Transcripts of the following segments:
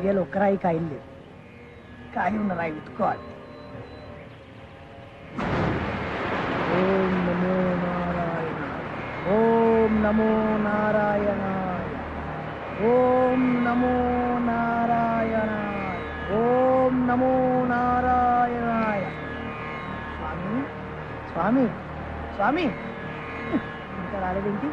ఏరియాలో ఒక్క రాయి కాయలు లేదు. కాయ ఉన్న రాయి ఉతుక్కోవాలి. ఓం నమో నారాయణ, ఓం నమో నారాయణాయ, ఓం నమో నారాయణాయ, ఓం నమో నారాయణాయ. స్వామి స్వామి స్వామి ఇంకా రాలేదేంటి?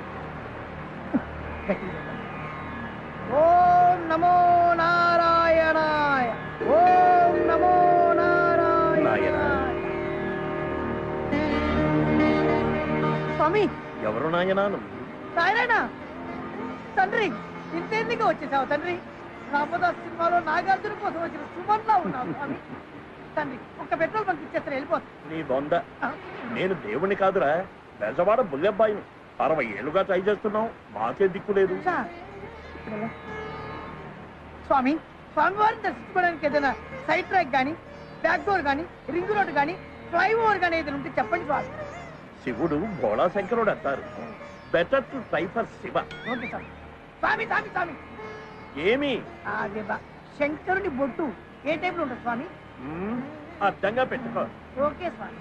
ఓం నమో నారాయణాయ, ఓం నమో నారాయణాయ. స్వామి ఎవరు నాయనా? నారాయణ తండ్రి, ఇంతెందుకు వచ్చేసావు తండ్రి? రామదాస్ సినిమాలో నాగార్జున కోసం వచ్చిన సుమన్లా ఉన్నావు స్వామి. తండ్రి ఒక్క పెట్రోల్ బంక్ ఇచ్చేస్తారు, వెళ్ళిపోతుంది. నీ బొంద, నేను దేవుణ్ణి కాదురా, బెజవాడ బుల్లెబ్బాయిని. 60 ఏళ్ళుగా ట్రై చేస్తున్నావు, మాకే దిక్కు లేదు. స్వామి, స్వామివారిని దర్శించుకోవడానికి ఏదైనా సైడ్ ట్రాక్ కానీ, బ్యాక్ డోర్ కానీ, రింగ్ రోడ్ కానీ, ఫ్లైఓవర్ కానీ ఏదైనా ఉంటే చెప్పండి స్వామి. శివుడు భోళా శంకరుడు అంటారు. Better to try for Shiva. Okay స్వామి. స్వామి స్వామి స్వామి ఏమి? అదే శంకరుని బొట్టు ఏ టైప్ లో ఉంటుంది స్వామి? అర్థంగా పెట్టుకో. ఓకే స్వామి.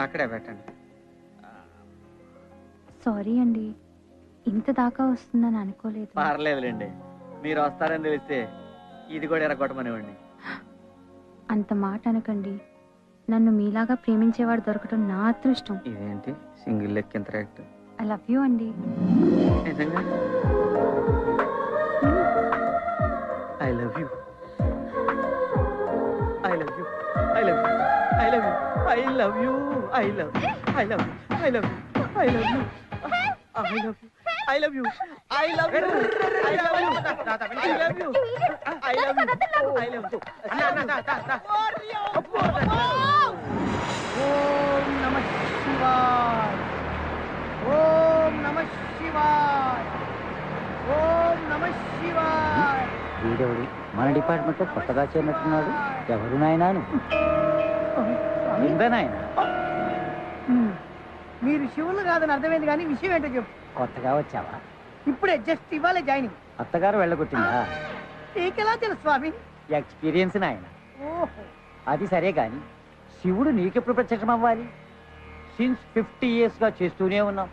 అక్కడే పెట్టండి. సారీ అండి, ఇంత దాకా వస్తుందని అనుకోలేదు. పర్లేదులేండి, మీరు వస్తారని తెలిస్తే ఇది కూడా ఎరగొట్టమనివ్వండి. అంత మాట అనకండి. నన్ను మీలాగా ప్రేమించేవాడు దొరకటం నా అదృష్టం. ఇదేంటి సింగిల్ లెక్ ఎంత రేట్? ఐ లవ్ యూ అండి. నిజంగా I love you, I love you, I love you, I love you, I love you, I love you, I love you, I love you, I love you, I love you, I love you, I love you, I love you, I love you, I love you. ఓం నమః శివాయ, ఓం నమః శివాయ, ఓం నమః శివాయ. వీడెవడు మన department లో కొత్తగా చేరినట్టున్నాడు? ఎవరు నాయనాను? నాయన మీరు శివులు కాదని అర్థమైంది, కానీ విషయం ఏంటో చెప్పు. కొత్తగా వచ్చావా? ఇప్పుడే జస్ట్ ఇవాళ జాయినింగ్. అత్తగారు వెళ్ళగొట్టిందా? నీకెలా తెలుసు స్వామి? ఎక్స్పీరియన్స్ నాయన. ఓహో, అది సరే గాని శివుడు నీకెప్పుడు ప్రత్యక్షం అవ్వాలి? సిన్స్ 50 years గా చేస్తూనే ఉన్నాం,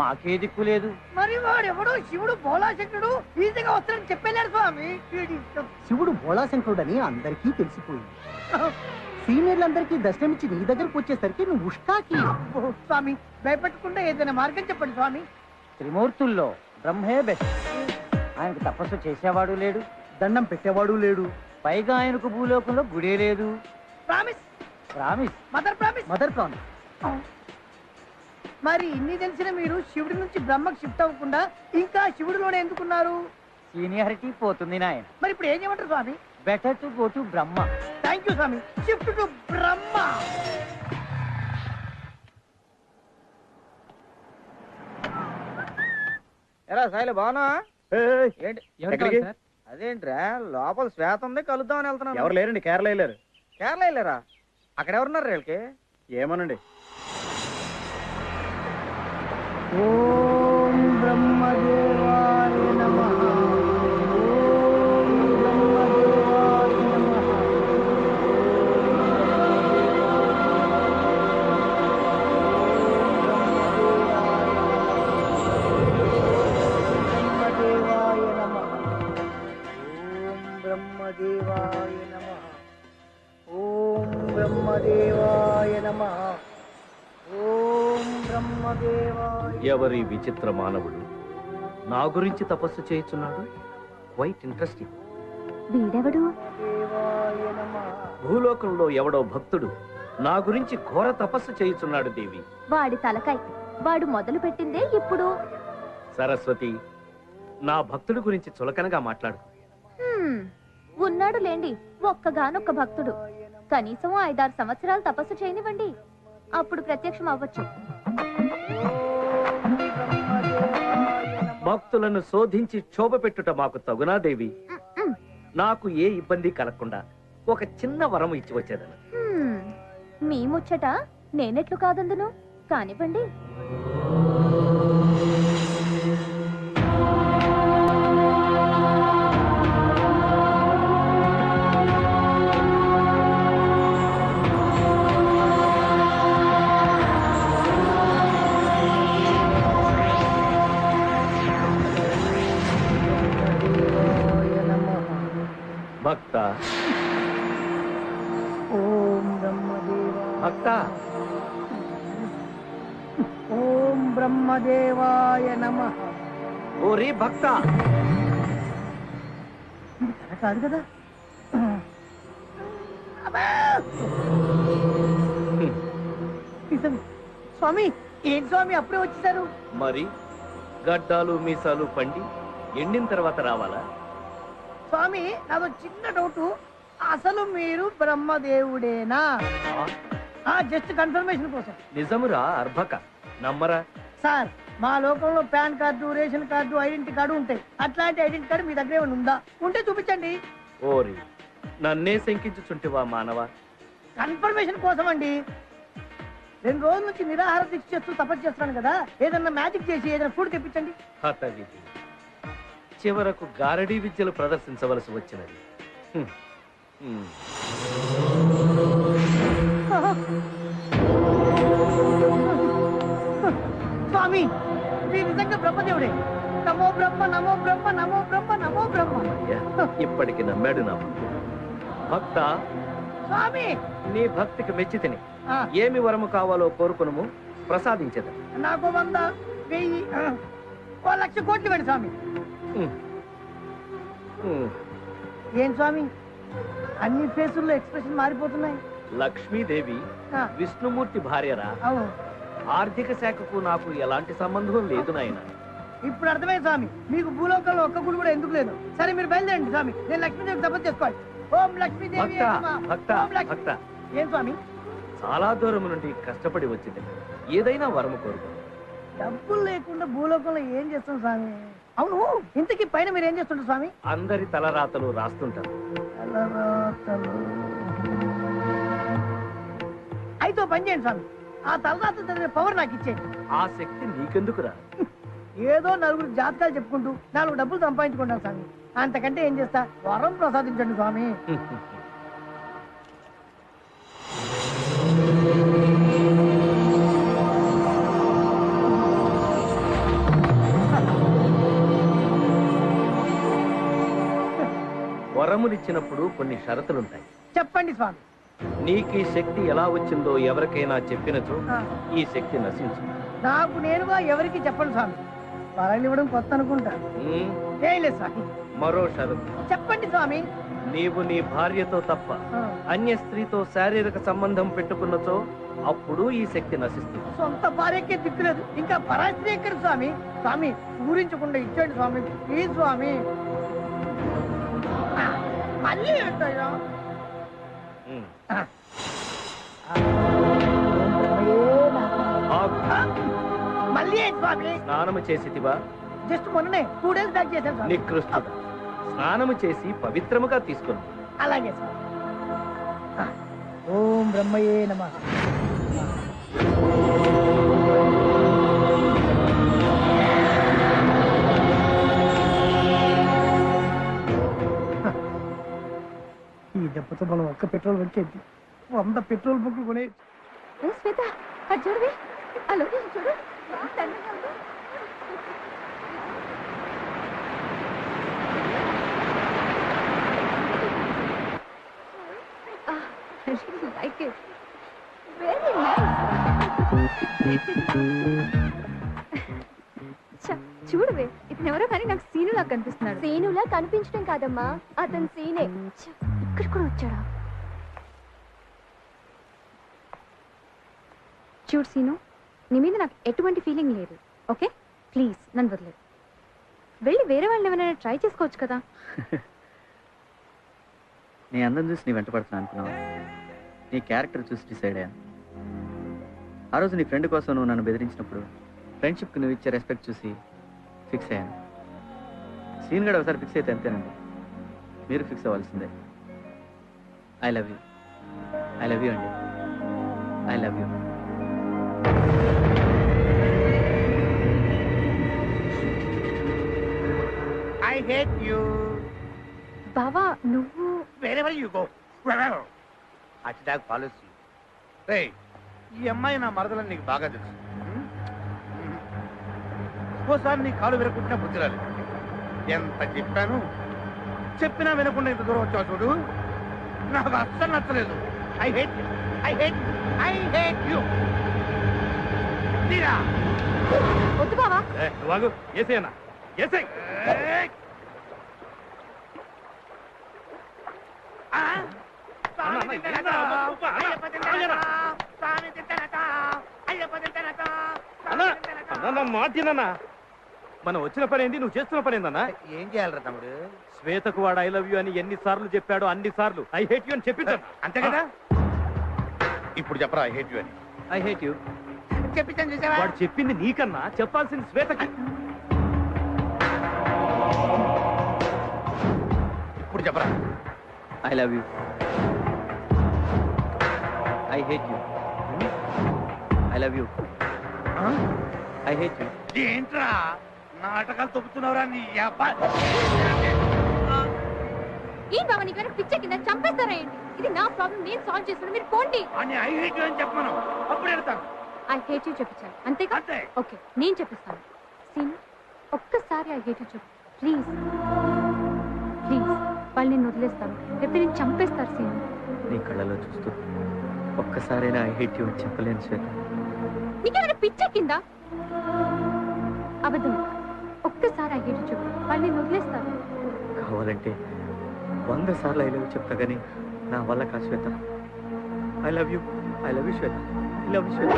మాకే దిక్కు లేదు. మరి వాడెవడో శివుడు భోళాశంకరుడు ఈజీగా వస్తాడని చెప్పలేడు స్వామి. శివుడు భోళాశంకరుడని అందరికీ తెలిసిపోయింది. సీనియర్లందరికీ దర్శనమిచ్చి నీ దగ్గరకు వచ్చేసరికి నువ్వు ఉష్కాకి. స్వామి భయపెట్టకుండా ఏదైనా మార్గం చెప్పండి స్వామి. త్రిమూర్తుల్లో బ్రహ్మే బెస్ట్. ఆయనకు తపస్సు చేసేవాడు లేడు, దండం పెట్టేవాడు లేడు, పైగా ఆయనకు భూలోకంలో గుడే లేదు. Promise promise, mother promise, mother promise. మరి ఇన్ని తెలిసిన మీరు శివుడి నుంచి బ్రహ్మకు షిఫ్ట్ అవ్వకుండా ఇంకా శివుడిలోనే ఎందుకున్నారు? సీనియారిటీ పోతుంది నాయన. మరి ఇప్పుడు ఏం చేయమంటారు స్వామి? Better to go to Brahma. Thank you స్వామి. Shift to Brahma. ఎలా సాయిలు బాగున్నా? ఎక్కడికి? అదేంట్రా లోపల శ్వేత ఉంది, కలుద్దామని వెళ్తున్నాను. ఎవరు లేరండి, కేరళ వెళ్ళారు. కేరళ వెళ్ళారా? అక్కడ ఎవరున్నారు వీళ్ళకి? ఏమోనండి. ఓం బ్రహ్మదేవాయ నమః, ఓం బ్రహ్మదేవాయ నమః. బ్రహ్మదేవాయ నమః, ఓం బ్రహ్మదేవాయ నమః, ఓం బ్రహ్మదేవాయ నమః, ఓం బ్రహ్మదేవాయ. ఎవరి విచిత్ర మానవుడు నా గురించి తపస్సు చేయుచున్నాడు? Quite interesting. వీడెవడు? భూలోకంలో ఎవడో భక్తుడు నా గురించి ఘోర తపస్సు చేయుచున్నాడు దేవి. వాడి తలకాయ్, వాడు మొదలు పెట్టిందే ఇప్పుడు. సరస్వతి, నా భక్తుడి గురించి చులకనగా మాట్లాడు. ఉన్నాడు లేండి ఒక్కగానొక్క భక్తుడు. కనీసం 5-6 సంవత్సరాలు తపస్సు చేయనివ్వండి, అప్పుడు ప్రత్యక్షం అవ్వచ్చు. భక్తులను శోధించి క్షోభ పెట్టుట మాకు తగునా దేవి? నాకు ఏ ఇబ్బంది కలగకుండా ఒక చిన్న వరం ఇచ్చి వచ్చేదను. మీ ముచ్చట నేనెట్లు కాదందును, కానివ్వండి. భక్త ఓం బ్రహ్మదేవ భక్త ఓం బ్రహ్మదేవాయ నమః. ఓరి భక్త, ఇది కథ కాదు కదా. అబ్బా! నిజం. స్వామి ఏంటి స్వామి అప్పుడే వచ్చేసారు? మరి గడ్డాలు మీసాలు పండి ఎండిన తర్వాత రావాలా? స్వామి నాదో చిన్న డౌట్, అసలు మీరు బ్రహ్మదేవుడేనా? జస్ట్ కన్ఫర్మేషన్ కోసం. నిజమురా అర్భక, నమ్మరా? సార్ మా లోకంలో pan card, ration card, identity card ఉంటాయి. అట్లాంటి ఐడెంటిటీ కార్డు మీ దగ్గర ఏమైనా ఉందా? ఉంటే చూపించండి. ఓరి, నన్నే శంకించుచుంటివా మానవ? కన్ఫర్మేషన్ కోసం అండి. 2 రోజుల నుంచి నిరాహార దీక్ష చేస్తూ తపస్సు చేస్తున్నాను కదా, ఏదన్నా మ్యాజిక్ చేసి ఏదైనా ఫుడ్ తెప్పించండి. హతవిధి, చివరకు గారడీ విద్యలు ప్రదర్శించవలసి వచ్చినది. హ్మ్. హ్మ్. స్వామి మీరు నిజంగా బ్రహ్మదేవుడే. నమో బ్రహ్మ నమో బ్రహ్మ నమో బ్రహ్మ నమో బ్రహ్మ. అయ్యా, ఇప్పటికి నమ్మాడు నా భక్తుడు. భక్త, స్వామి నీ భక్తికి మెచ్చి తిని ఆ, ఏమి వరము కావాలో కోరుకునుము, ప్రసాదించదు. నాకు 100, 1000, 1,00,000 కోట్లు ఇవ్వండి స్వామి. ఏం స్వామి అన్ని ఫేసుల్లో ఎక్స్ప్రెషన్ మారిపోతున్నాయి? లక్ష్మీదేవి ఆ, విష్ణుమూర్తి భార్యరా. అవును. ఆర్థిక శాఖకు నాకు ఎలాంటి సంబంధం లేదు నాయన. ఇప్పుడు అర్థమైంది స్వామి, మీకు భూలోకంలో ఒక్క గుడి కూడా ఎందుకు లేదు. సరే మీరు బయలుదేరండి స్వామి, నేను లక్ష్మీదేవి తపస్సు చేసుకోవాలి. ఓం లక్ష్మీదేవి భక్త నమః. భక్త ఓం లక్ష్మీ- భక్త, ఏం స్వామి చాలా దూరం నుండి కష్టపడి వచ్చింది, ఏదైనా వరము కోరుకో. డబ్బులు లేకుండా భూలోకంలో ఏం చేస్తాం స్వామి? అవును, ఇంతకీ పైన మీరు ఏం చేస్తుంటారు స్వామి? అందరి తలరాతలు రాస్తుంటారు. తలరాతలు. అయితే ఓ పని చేయండి స్వామి, ఆ తలరాత చదివే పవర్ నాకు ఇచ్చేయండి. ఆ శక్తి నీకెందుకురా? ఏదో నలుగురు జాతకాలు చెప్పుకుంటూ 4 డబ్బులు సంపాదించుకుంటాను స్వామి, అంతకంటే ఏం చేస్తా? వరం ప్రసాదించండి స్వామి. వరములిచ్చినప్పుడు కొన్ని షరతులుంటాయి. చెప్పండి స్వామి. నీకు ఈ శక్తి ఎలా వచ్చిందో ఎవరికైనా చెప్పినచో ఆ, ఈ శక్తి నశించు. నాకు నేనుగా ఎవరికి చెప్పండి స్వామి. వరాలు ఇవ్వడం కొత్త అనుకుంటా. ఉమ్, ఏం లేదు స్వామి. మరో షరతు, చెప్పండి స్వామి. నీవు నీ భార్యతో తప్ప ఆ, అన్య స్త్రీతో శారీరక సంబంధం పెట్టుకున్నచో అప్పుడు ఈ శక్తి నశిస్తుంది. సొంత భార్యకే దిక్కులేదు, ఇంకా పరాస్త్రీ ఎక్కడ స్వామి? స్వామి ఊరించకుండా ఇచ్చండి స్వామి, ప్లీజ్ స్వామి. ఆ, మళ్ళీ ఏంటయ్యా? ఉమ్. ఆ. ఆగు. ఆ, మళ్ళీ ఏంటి స్వామి? స్నానము చేసితివా? జస్ట్ మొన్ననే 2 days బ్యాక్ చేశాను స్వామి. నికృష్టుడా, స్నానము చేసి పవిత్రముగా తీసుకుని అలాగే స్వామి. ఆ, ఓం బ్రహ్మయే నమః. ఈ దెబ్బతో మనం ఒక్క పెట్రోల్ బంక్ 100 పెట్రోల్ బంకులు కొనే. ఏ శ్వేత, అది చూడవే, ఆ లొకేషన్ చూడు, ఎంత అందంగా ఉందో. I really like it. Very nice. చూడవే, ఇతను ఎవరో కానీ నాకు సీనులా కనిపిస్తున్నాడు. సీనులా కనిపించడం కాదమ్మా, అతను సీనే. ఇక్కడ కూడా వచ్చాడా? చూడు సీను, నీ మీద నాకు ఎటువంటి ఫీలింగ్ లేదు. ఓకే, ప్లీజ్ నన్ను వదిలేదు. వెళ్ళి వేరే వాళ్ళని ఏమైనా ట్రై చేసుకోవచ్చు కదా. నీ అందం చూసి నీ వెంట పడుతున్నా అనుకున్నావు, నీ క్యారెక్టర్ చూసి డిసైడ్ అయ్యాను. ఆ రోజు నీ ఫ్రెండ్ కోసం నువ్వు నన్ను బెదిరించినప్పుడు ఫ్రెండ్షిప్కి నువ్వు ఇచ్చే రెస్పెక్ట్ చూసి ఫిక్స్ అయ్యాను. సీన్ గడ ఒకసారి ఫిక్స్ అయితే అంతేనండి. మీరు ఫిక్స్ అవ్వాల్సిందే. ఐ లవ్ యూ అండి. I love you. I hate you. బావా నువ్వు wherever you go. Attack policy. రే ఈ అమ్మాయి నా మరదలని నీకు బాగా తెలుసు. ఓసారి నీ కాలు విరకుంటున్నా బుద్ధి రాలేదు. ఎంత చెప్పాను, చెప్పినా వినకుండా ఇంత దూరం వచ్చావు చూడు. నాకు అస్సలు నచ్చలేదు. I hate you, I hate you, I hate you. తీరా వద్దు బావా. వాగు ఏసేనా ఏసే. మాటినన్నా మనం వచ్చిన పని ఏంటి, నువ్వు చేస్తున్న పని ఏందన్నా? ఏం చేయాలరా తమ్ముడు? శ్వేతకు వాడు ఐ లవ్ యూ అని ఎన్ని సార్లు చెప్పాడో అన్ని సార్లు ఐ హేట్ యూ అని చెప్పించాను. అంతే కదా? ఇప్పుడు చెప్పరా ఐ హేట్ యూ అని. ఐ హేట్ యూ చెప్పించాను చూసావా? వాడు చెప్పింది నీకన్నా చెప్పాల్సింది శ్వేతకి. ఇప్పుడు చెప్పరా I love you. I hate you. I love you. I hate you. ఏంట్రా నాటకాలు తొప్పుతున్నావురా నీ అబ్బా? ఏం బావా నీకు పిచ్చే కింద చంపేస్తారా ఏంటి? ఇది నా ప్రాబ్లం, నేను సాల్వ్ చేస్తాను, మీరు పోండి. అని ఐ హేట్ యూ అని చెప్పమను, అప్పుడు వెళ్తాను. ఐ హేట్ యూ చెప్పించాను అంతేగా? అంతే. ఓకే నేను చెప్పిస్తాను. సీన్ ఒక్కసారి ఐ హేట్ యూ చెప్పు ప్లీజ్. ప్లీజ్ వాళ్ళు నేను వదిలేస్తాను, లేకపోతే నేను చంపేస్తారు. సీన్ నీ కళ్ళలో చూస్తూ ఒక్కసారైనా ఐ హేట్ యూ అని చెప్పలేను శ్వేత. నీకేమైనా పిచ్చే కింద? అబద్ధం. ఒక్కసారి ఐ హేట్ యూ చెప్పు, వాళ్ళు నేను వదిలేస్తారు. కావాలంటే 100 సార్లు ఐ లవ్ యూ చెప్తా కానీ నా వల్ల కాదు Shweta. I love you Shweta. I love you Shweta.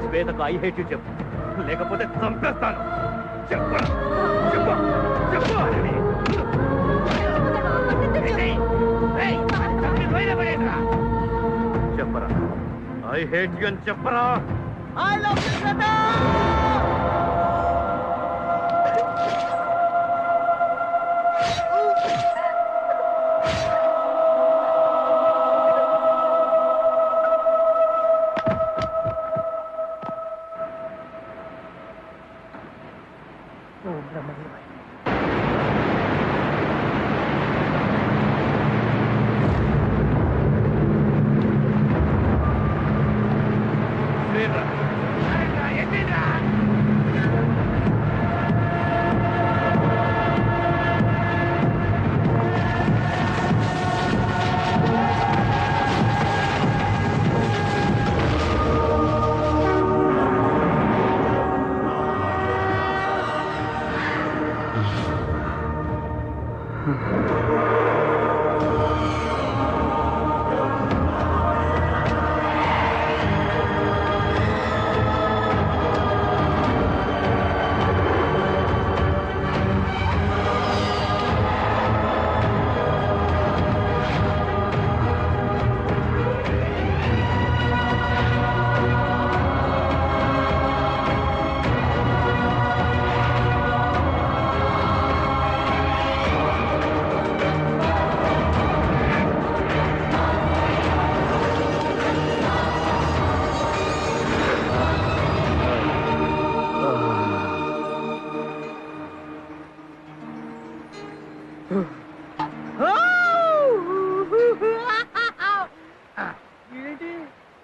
శ్వేతకు ఐ హేట్ యూ చెప్పు, లేకపోతే చంపేస్తాను. చెప్పరా చెప్పు చెప్పు. చెప్పరా ఐ హేట్ యూ అని చెప్పరా. ఐ లవ్ యూ శ్వేత.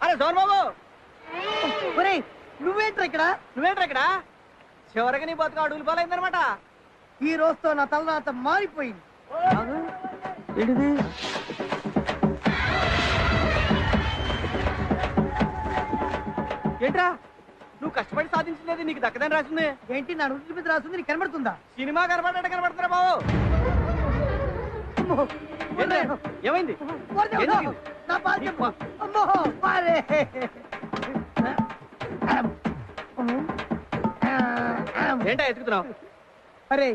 అరే సోన్ బాబు, ఒరేయ్ నువ్వేంట్రా ఇక్కడ? చివరికి నీ బతుకు అడుగులు పాలైందనమాట. ఈ రోజుతో నా తలరాత మారిపోయింది. ఏంటిది? ఏంట్రా నువ్వు కష్టపడి సాధించలేదు నీకు దక్కదని రాసింది. ఏంటి నా నుదుటి మీద రాస్తుంది నీకు కనబడుతుందా? సినిమా కనబడుతున్నా బాబు. అమ్మో, ఏంటి? ఏమైంది? ఓరి దేవుడా, ఏం జరిగింది? నా పాలు చెప్పు. అమ్మో, పాలే. ఏంటా ఎత్తుకుతున్నావు? అరే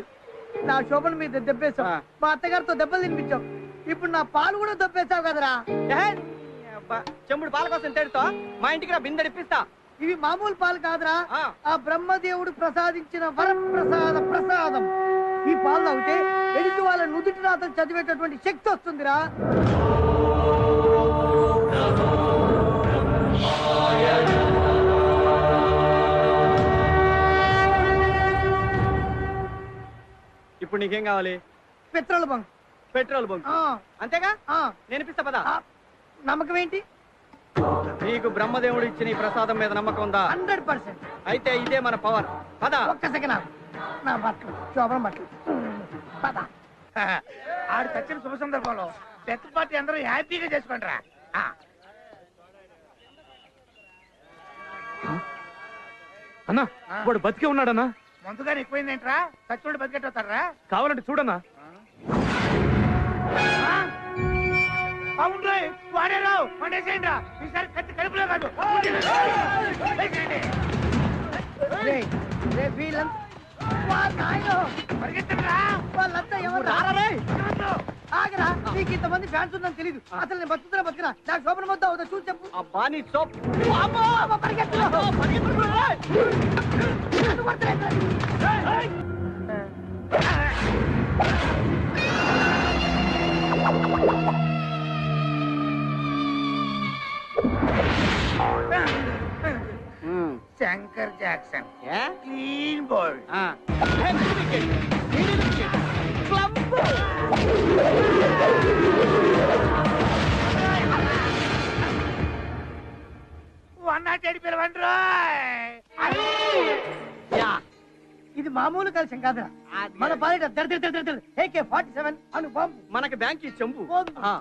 నా శోభన మీద దెబ్బేశావు, ఆ. మా అత్తగారితో దెబ్బలు తినిపించావు, ఇప్పుడు నా పాలు కూడా దెబ్బేశావు కదరా. చెంబుడు పాల కోసం తేడుతో మా ఇంటికి రా, బిందె ఇప్పిస్తా. ఇవి మామూలు పాలు కాదురా, ఆ. ఆ బ్రహ్మదేవుడు ప్రసాదించిన ప్రసాదం. ఈ పాలు తాగితే ఎదుటి వాళ్ళ నుదుటి రాతలు చదివేటటువంటి శక్తి వస్తుందిరా. ఇప్పుడు నీకేం కావాలి? Petrol bunk. పెట్రోల్ బంక్ అంతేగా? నేను ఇప్పిస్తా పదా. నమ్మకం ఏంటి? నీకు బ్రహ్మదేవుడు ఇచ్చిన ఈ ప్రసాదం మీద నమ్మకం ఉందా? 100%. అయితే ఇదే మన పవర్. పదా. ఒక్క సెకండ్ ఆగు. నా బట్టలు శోభన బట్టలు పద. ఆడు చచ్చిన శుభ సందర్భంలో డెత్ పార్టీ అందరూ హ్యాపీగా చేసుకుంటారా? అన్నా వాడు బతికే ఉన్నాడన్నా. ముందుగానే ఎక్కువైందేంట్రా? చచ్చుడు బతికెట్టవుతారా? కావాలంటే చూడన్నా. అవును వాడేరావు వండేసేయండి. ఈసారి కత్తి కడుపులో కాదు. రేయ్, రేయ్ వీళ్ళంతా వా నాయనో, పరిగెత్తరా వాళ్ళంతా ఎవరు? రారా రేయ్. ఆగరా, నీకు ఇంతమంది ఫ్యాన్స్ ఉందని తెలీదు. అసలు నేను బతుకుతున్నా నాకు శోభన మొత్తం అవుతా చూసి చెప్పు. అబ్బా నీ సోప్. అమ్మో, పరిగెత్తు. నన్ను కొడతలేదురా. శంకర్ జాక్సన్ ఏ? Clean bold. ఆ. Heavy wicket. Middle wicket. Club. వన్నా చెడి పిలవండి. యా, ఇది మామూలు కలిసం కాదురా. మన పాలిట AK-47 అను బాంబు. మనకి బ్యాంక్ ఈ చెంబు. బాంబు. ఆ.